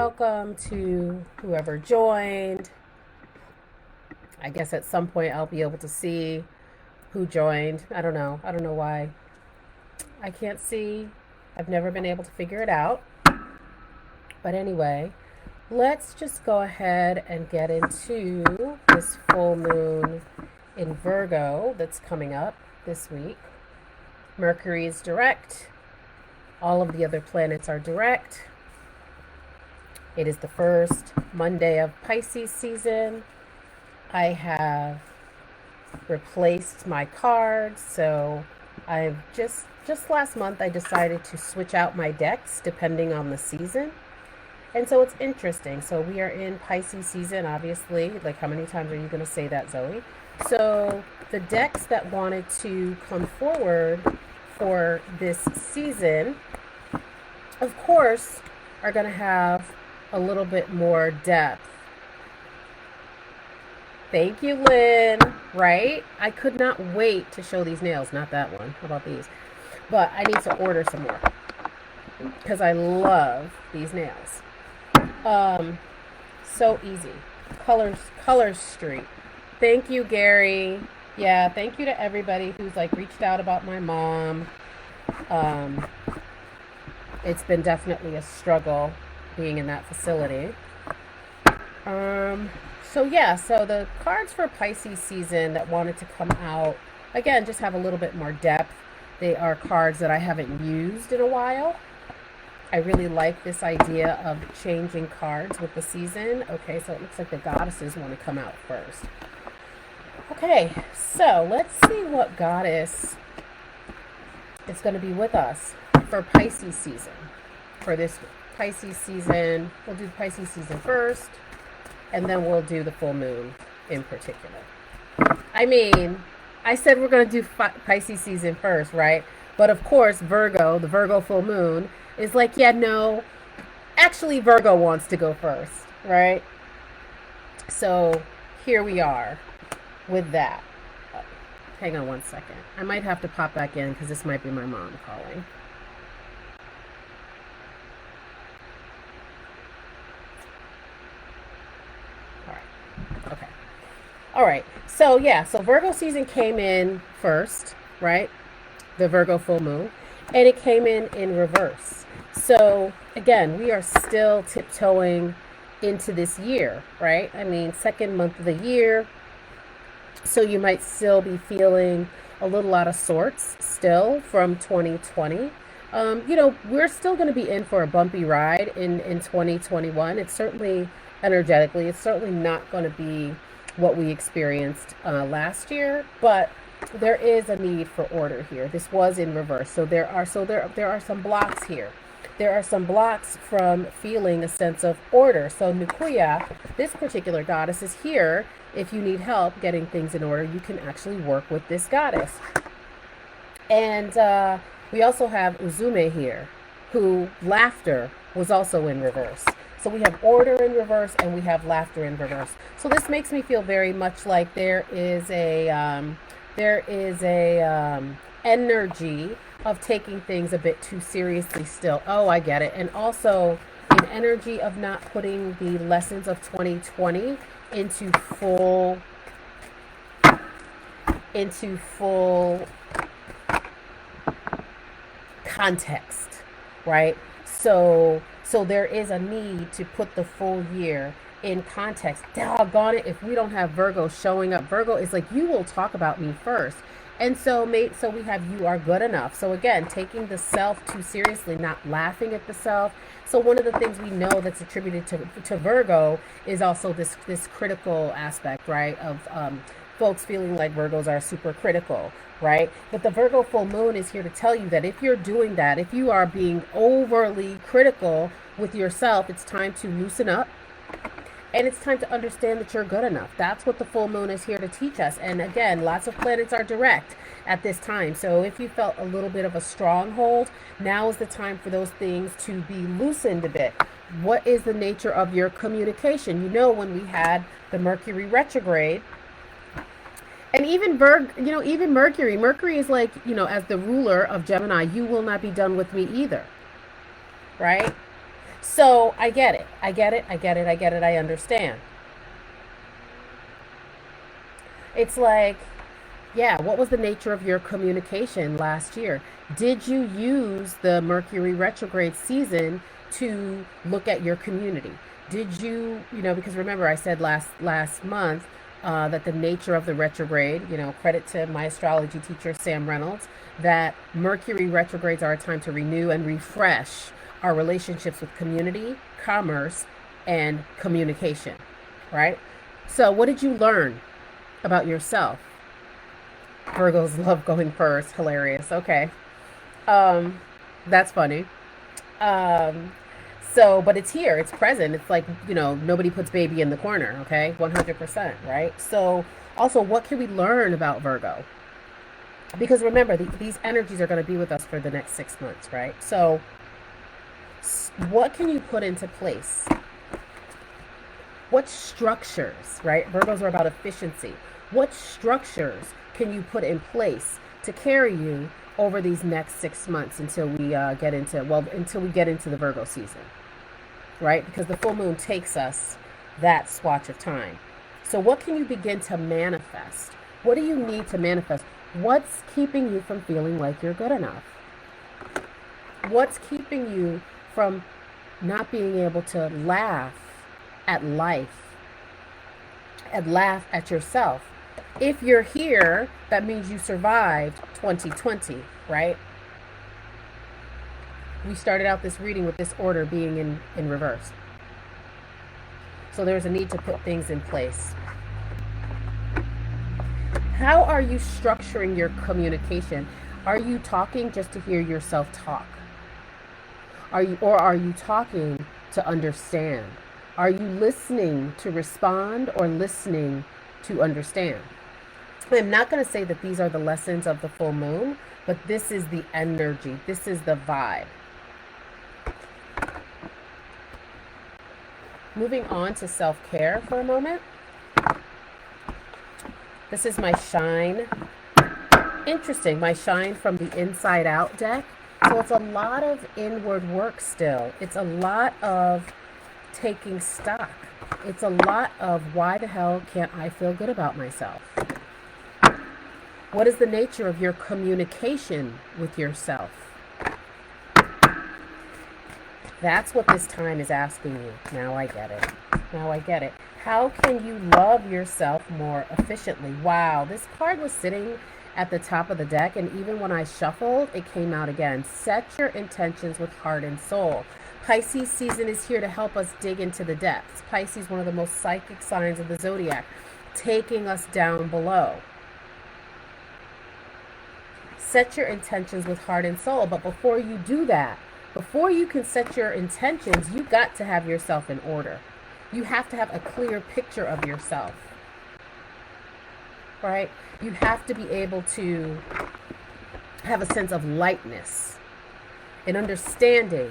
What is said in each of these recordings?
welcome to whoever joined. I guess at some point I'll be able to see who joined. I don't know. I don't know why I can't see. I've never been able to figure it out. But anyway, let's just go ahead and get into this full moon in Virgo that's coming up this week. Mercury is direct. All of the other planets are direct. It is the first Monday of Pisces season. I have replaced my cards, so I've just last month I decided to switch out my decks depending on the season. And so it's interesting. So we are in Pisces season, obviously. Like, how many times are you going to say that, Zoe? So the decks that wanted to come forward for this season, of course, are going to have a little bit more depth. Thank you, Lynn. Right? I could not wait to show these nails. Not that one. How about these? But I need to order some more because I love these nails. So easy. Color Street. Thank you, Gary. Yeah, thank you to everybody who's like reached out about my mom. It's been definitely a struggle being in that facility. So the cards for Pisces season that wanted to come out, again, just have a little bit more depth. They are cards that I haven't used in a while. I really like this idea of changing cards with the season. Okay, so it looks like the goddesses want to come out first. Okay, so let's see what goddess is going to be with us for Pisces season. For this Pisces season, we'll do Pisces season first, and then we'll do the full moon in particular. I mean, I said we're going to do Pisces season first, right? But of course, Virgo, the Virgo full moon, is like, yeah, no, actually Virgo wants to go first, right? So here we are with that. Hang on one second. I might have to pop back in because this might be my mom calling. All right. So Virgo season came in first, right? The Virgo full moon, and it came in reverse. So again, we are still tiptoeing into this year, right? I mean, second month of the year. So you might still be feeling a little out of sorts still from 2020. We're still going to be in for a bumpy ride in 2021. It's certainly energetically, it's certainly not going to be what we experienced last year, but there is a need for order here. This was in reverse, so there are some blocks here. There are some blocks from feeling a sense of order. So Nukuya, this particular goddess, is here. If you need help getting things in order, you can actually work with this goddess. And we also have Uzume here, who laughter was also in reverse. So we have order in reverse and we have laughter in reverse. So this makes me feel very much like there is a energy of taking things a bit too seriously still. Oh, I get it. And also an energy of not putting the lessons of 2020 into full context, right? So there is a need to put the full year in context. Doggone it, if we don't have Virgo showing up. Virgo is like, you will talk about me first. And so we have you are good enough. So again, taking the self too seriously, not laughing at the self. So one of the things we know that's attributed to Virgo is also this critical aspect, right? Of folks feeling like Virgos are super critical, right? But the Virgo full moon is here to tell you that if you're doing that, if you are being overly critical with yourself, it's time to loosen up. And it's time to understand that you're good enough. That's what the full moon is here to teach us. And again, lots of planets are direct at this time. So if you felt a little bit of a stronghold, now is the time for those things to be loosened a bit. What is the nature of your communication? When we had the Mercury retrograde, and even Mercury is like, as the ruler of Gemini, you will not be done with me either. Right? So I get it. I get it. I get it. I get it. I understand. It's like, yeah, what was the nature of your communication last year? Did you use the Mercury retrograde season to look at your community? Did you, because remember I said last month that the nature of the retrograde, credit to my astrology teacher Sam Reynolds, that Mercury retrogrades are a time to renew and refresh our relationships with community, commerce, and communication, right? So, what did you learn about yourself? Virgos love going first. Hilarious. Okay. Um, that's funny. Um, but it's here. It's present. It's like, nobody puts baby in the corner. Okay. 100%. Right. So, also, what can we learn about Virgo? Because remember, these energies are going to be with us for the next 6 months. Right. So, what can you put into place? What structures, right? Virgos are about efficiency. What structures can you put in place to carry you over these next 6 months until we until we get into the Virgo season, right? Because the full moon takes us that swatch of time. So what can you begin to manifest? What do you need to manifest? What's keeping you from feeling like you're good enough? What's keeping you from not being able to laugh at life and laugh at yourself? If you're here, that means you survived 2020, right? We started out this reading with this order being in reverse. So there's a need to put things in place. How are you structuring your communication? Are you talking just to hear yourself talk? Are you talking to understand? Are you listening to respond or listening to understand? I'm not going to say that these are the lessons of the full moon, but this is the energy. This is the vibe. Moving on to self-care for a moment. This is my shine. Interesting. My shine from the Inside Out deck. So it's a lot of inward work still. It's a lot of taking stock. It's a lot of why the hell can't I feel good about myself? What is the nature of your communication with yourself? That's what this time is asking you. Now I get it. Now I get it. How can you love yourself more efficiently? Wow, this card was sitting at the top of the deck, and even when I shuffled, it came out again. Set your intentions with heart and soul. Pisces season is here to help us dig into the depths. Pisces, one of the most psychic signs of the zodiac, taking us down below. Set your intentions with heart and soul. But before you do that, before you can set your intentions, you got to have yourself in order. You have to have a clear picture of yourself, right? You have to be able to have a sense of lightness and understanding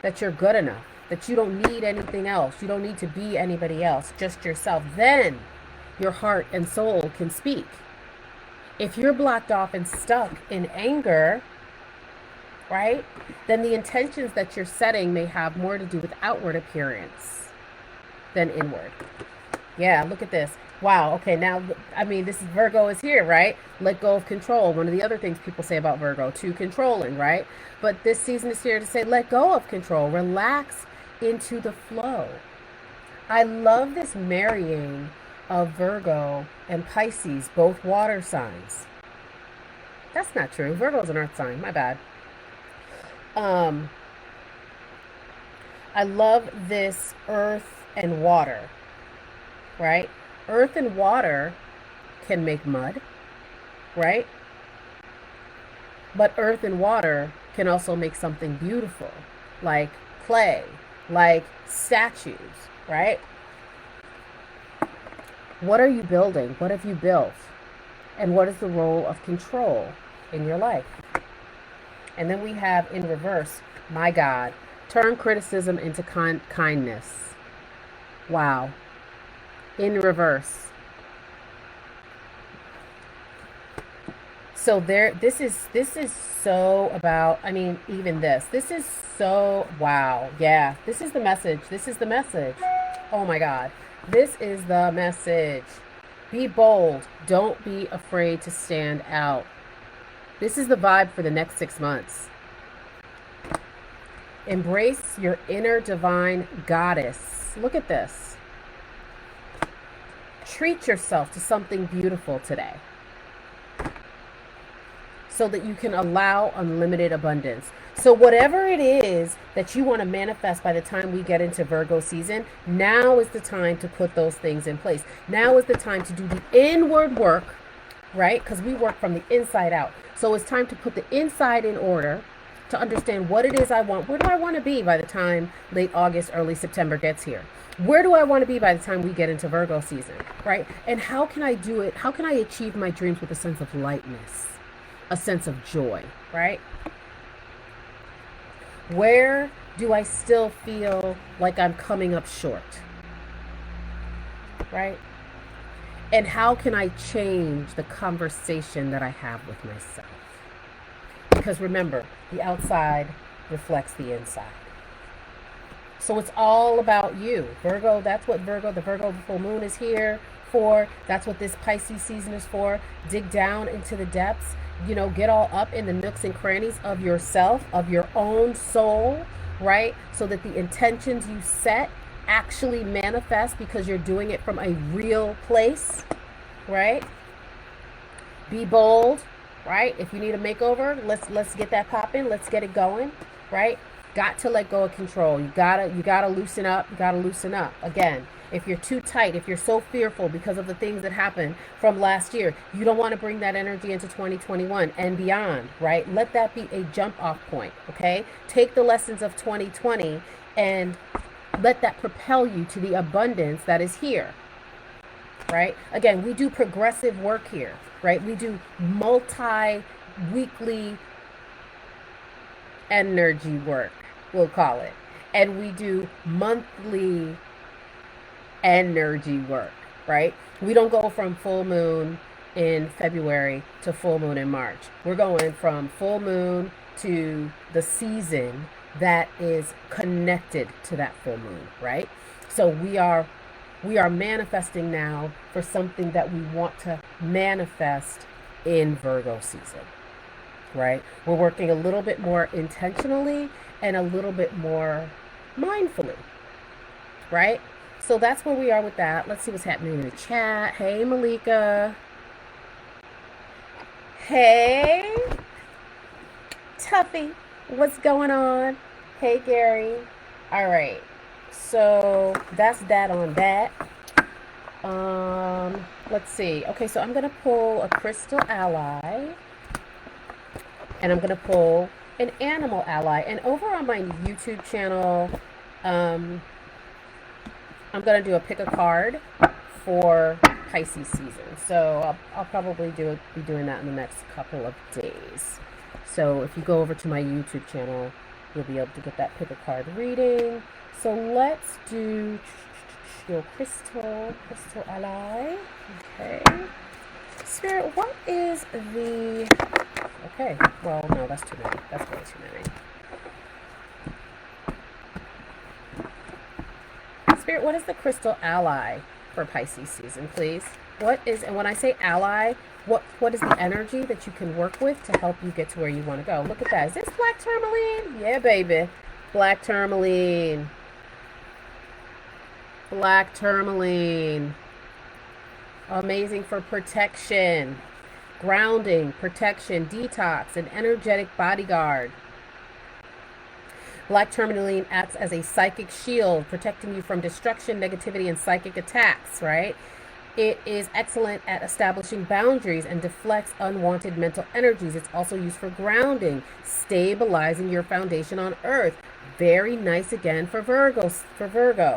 that you're good enough, that you don't need anything else. You don't need to be anybody else, just yourself. Then your heart and soul can speak. If you're blocked off and stuck in anger, right, then the intentions that you're setting may have more to do with outward appearance than inward. Yeah, look at this. Wow, okay, now, this is Virgo is here, right? Let go of control. One of the other things people say about Virgo, too controlling, right? But this season is here to say, let go of control. Relax into the flow. I love this marrying of Virgo and Pisces, both water signs. That's not true. Virgo's an earth sign. My bad. I love this earth and water, right? Earth and water can make mud, right? But earth and water can also make something beautiful, like clay, like statues, right? What are you building? What have you built? And what is the role of control in your life? And then we have in reverse, my God, turn criticism into kindness. Wow. In reverse. So this is so about, I mean, even this is so, wow. Yeah, this is the message. This is the message. Oh my God. This is the message. Be bold. Don't be afraid to stand out. This is the vibe for the next 6 months. Embrace your inner divine goddess. Look at this. Treat yourself to something beautiful today so that you can allow unlimited abundance. So whatever it is that you want to manifest by the time we get into Virgo season, now is the time to put those things in place. Now is the time to do the inward work, right? Because we work from the inside out. So it's time to put the inside in order, to understand what it is I want. Where do I want to be by the time late August, early September gets here? Where do I want to be by the time we get into Virgo season, right? And how can I do it? How can I achieve my dreams with a sense of lightness, a sense of joy, right? Where do I still feel like I'm coming up short, right? And how can I change the conversation that I have with myself? Because remember, the outside reflects the inside. So it's all about you. Virgo, that's what Virgo, the Virgo full moon is here for. That's what this Pisces season is for. Dig down into the depths, get all up in the nooks and crannies of yourself, of your own soul, right? So that the intentions you set actually manifest because you're doing it from a real place, right? Be bold, right? If you need a makeover, let's get that popping. Let's get it going, right? Got to let go of control. You gotta loosen up. You gotta loosen up. Again, if you're too tight, if you're so fearful because of the things that happened from last year, you don't want to bring that energy into 2021 and beyond, right? Let that be a jump off point, okay? Take the lessons of 2020 and let that propel you to the abundance that is here, right? Again, we do progressive work here, right? We do multi-weekly energy work, we'll call it. And we do monthly energy work, right? We don't go from full moon in February to full moon in March. We're going from full moon to the season that is connected to that full moon, right? So we are manifesting now for something that we want to manifest in Virgo season, right? We're working a little bit more intentionally and a little bit more mindfully, right? So that's where we are with that. Let's see what's happening in the chat. Hey, Malika. Hey, Tuffy. What's going on? Hey, Gary. All right. So that's that on that. Let's see. Okay, so I'm going to pull a crystal ally. And I'm going to pull an animal ally. And over on my YouTube channel, I'm going to do a pick a card for Pisces season. So I'll probably be doing that in the next couple of days. So if you go over to my YouTube channel, you'll be able to get that pick a card reading. So let's do your crystal ally. Okay. Spirit, what is the... Okay, well, no, that's too many. That's way too many. Spirit, what is the crystal ally for Pisces season, please? What is, and when I say ally, what is the energy that you can work with to help you get to where you want to go? Look at that. Is this black tourmaline? Yeah, baby. Black tourmaline. Black tourmaline. Amazing for protection, grounding, protection, detox, an energetic bodyguard. Black tourmaline acts as a psychic shield, protecting you from destruction, negativity, and psychic attacks, right? It is excellent at establishing boundaries and deflects unwanted mental energies. It's also used for grounding, stabilizing your foundation on earth. Very nice again for Virgo,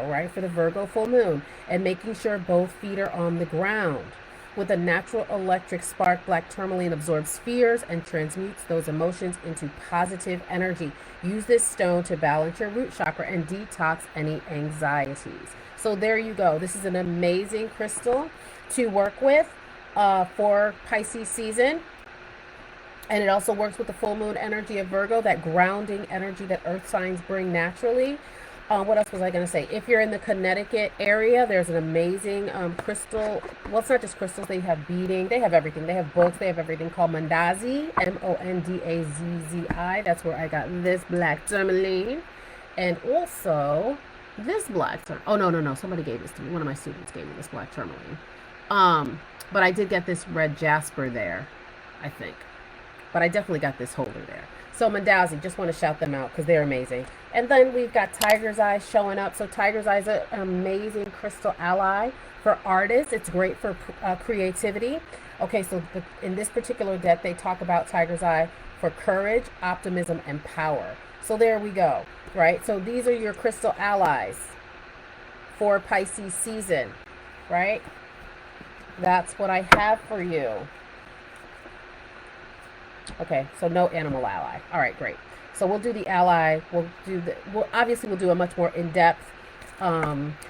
right? For the Virgo full moon, and making sure both feet are on the ground. With a natural electric spark, black tourmaline absorbs fears and transmutes those emotions into positive energy. Use this stone to balance your root chakra and detox any anxieties. So there you go. This is an amazing crystal to work with for Pisces season. And it also works with the full moon energy of Virgo, that grounding energy that earth signs bring naturally. What else was I going to say? If you're in the Connecticut area, there's an amazing crystal. Well, it's not just crystals. They have beading. They have everything. They have books. They have everything called Mondazi, Mondazzi. That's where I got this black tourmaline. And also this black tourmaline. Oh, no, no, no. Somebody gave this to me. One of my students gave me this black tourmaline. But I did get this red jasper there, I think. But I definitely got this holder there. So Mondazzi, just want to shout them out because they're amazing. And then we've got Tiger's Eye showing up. So Tiger's Eye is an amazing crystal ally for artists. It's great for creativity. Okay, so in this particular deck, they talk about Tiger's Eye for courage, optimism, and power. So there we go, right? So these are your crystal allies for Pisces season, right? That's what I have for you. Okay, so no animal ally. All right, great. So we'll do the ally. We'll obviously we'll do a much more in-depth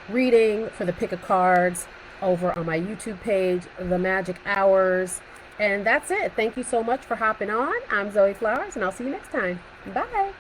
reading for the pick of cards over on my YouTube page, The Magic Hours. And that's it. Thank you so much for hopping on. I'm Zoe Flowers, and I'll see you next time. Bye.